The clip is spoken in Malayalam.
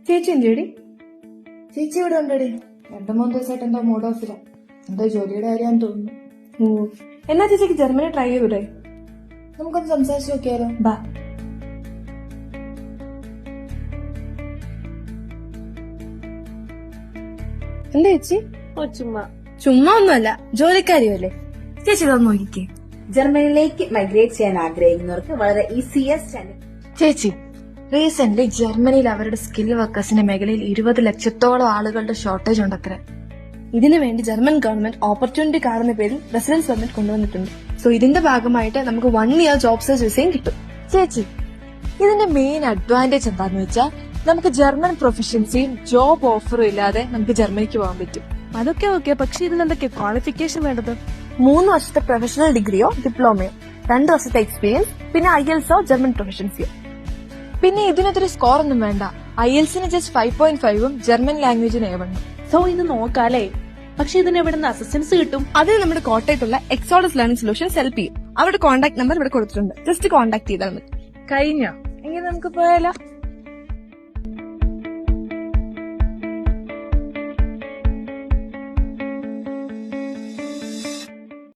ചേച്ചി എന്തേടി? ചേച്ചി ഇവിടെ ഉണ്ടടി. 2-3 ദിവസമായിട്ട് എന്തോ മൂഡ് ഓഫില്ല. എന്തോ ജോലിയുടെ കാര്യമാണെന്ന് തോന്നുന്നു. ഓ, എന്നാ ചേച്ചിക്ക് ജർമ്മനി ട്രൈ ചെയ്തൂടെ? നമുക്കൊന്ന് സംസാരിച്ച് നോക്കിയാലോ? ബാ. എന്താ ചേച്ചി? ഓ ചുമ്മാ ചുമ്മാ ഒന്നുമല്ല, ജോലിക്കാരിയല്ലേ. ചേച്ചി ഇതൊന്ന് നോക്കിക്കേ. ജർമ്മനിയിലേക്ക് മൈഗ്രേറ്റ് ചെയ്യാൻ ആഗ്രഹിക്കുന്നവർക്ക് വളരെ ഈസിയസ്റ്റ് ആൻഡ് ചേച്ചി, റീസെന്റ് ജർമ്മനിയിൽ അവരുടെ സ്കിൽ വർക്കേഴ്സിന്റെ മേഖലയിൽ 20 ലക്ഷത്തോളം ആളുകളുടെ ഷോർട്ടേജ് ഉണ്ടത്രേ. ഇതിനു വേണ്ടി ജർമ്മൻ ഗവൺമെന്റ് ഓപ്പർച്യൂണിറ്റി കാർഡ് എന്ന പേരിൽ റെസിഡൻസ് പെർമിറ്റ് കൊണ്ടുവന്നിട്ടുണ്ട്. സോ ഇതിന്റെ ഭാഗമായിട്ട് നമുക്ക് 1 ഇയർ ജോബ് സെർച്ച് വിസയും കിട്ടും. ചേച്ചി, ഇതിന്റെ മെയിൻ അഡ്വാൻറ്റേജ് എന്താന്ന് വെച്ചാൽ നമുക്ക് ജർമ്മൻ പ്രൊഫഷൻസിയും ജോബ് ഓഫറും ഇല്ലാതെ നമുക്ക് ജർമ്മനിക്ക് പോകാൻ പറ്റും. അതൊക്കെ ഓക്കെ, പക്ഷെ ഇതിനെന്തൊക്കെ ക്വാളിഫിക്കേഷൻ വേണ്ടത്? 3 വർഷത്തെ പ്രൊഫഷണൽ ഡിഗ്രിയോ ഡിപ്ലോമയോ, 2 വർഷത്തെ എക്സ്പീരിയൻസ്, പിന്നെ IELTSO ജർമ്മൻ പ്രൊഫഷൻസിയോ. പിന്നെ ഇതിനൊരു സ്കോർ ഒന്നും വേണ്ട. IELTSന് ജസ്റ്റ് 5.5ഉം ജർമ്മൻ ലാംഗ്വേജിന് A1. സോ ഇത് നോക്കാലേ. പക്ഷെ ഇതിന് എവിടെ നിന്ന് അസിസ്റ്റൻസ് കിട്ടും? അതിന് നമ്മുടെ കോട്ടയത്തുള്ള എക്സോഡസ് ലേണിംഗ് സൊല്യൂഷൻസ് ഹെൽപ്പ് ചെയ്യും. അവരുടെ കോൺടാക്ട് നമ്പർ ഇവിടെ കൊടുത്തിട്ടുണ്ട്. ജസ്റ്റ് കോൺടാക്ട് ചെയ്താൽ മതി. കഴിഞ്ഞോ? എങ്കിൽ നമുക്ക് പോയാലോ?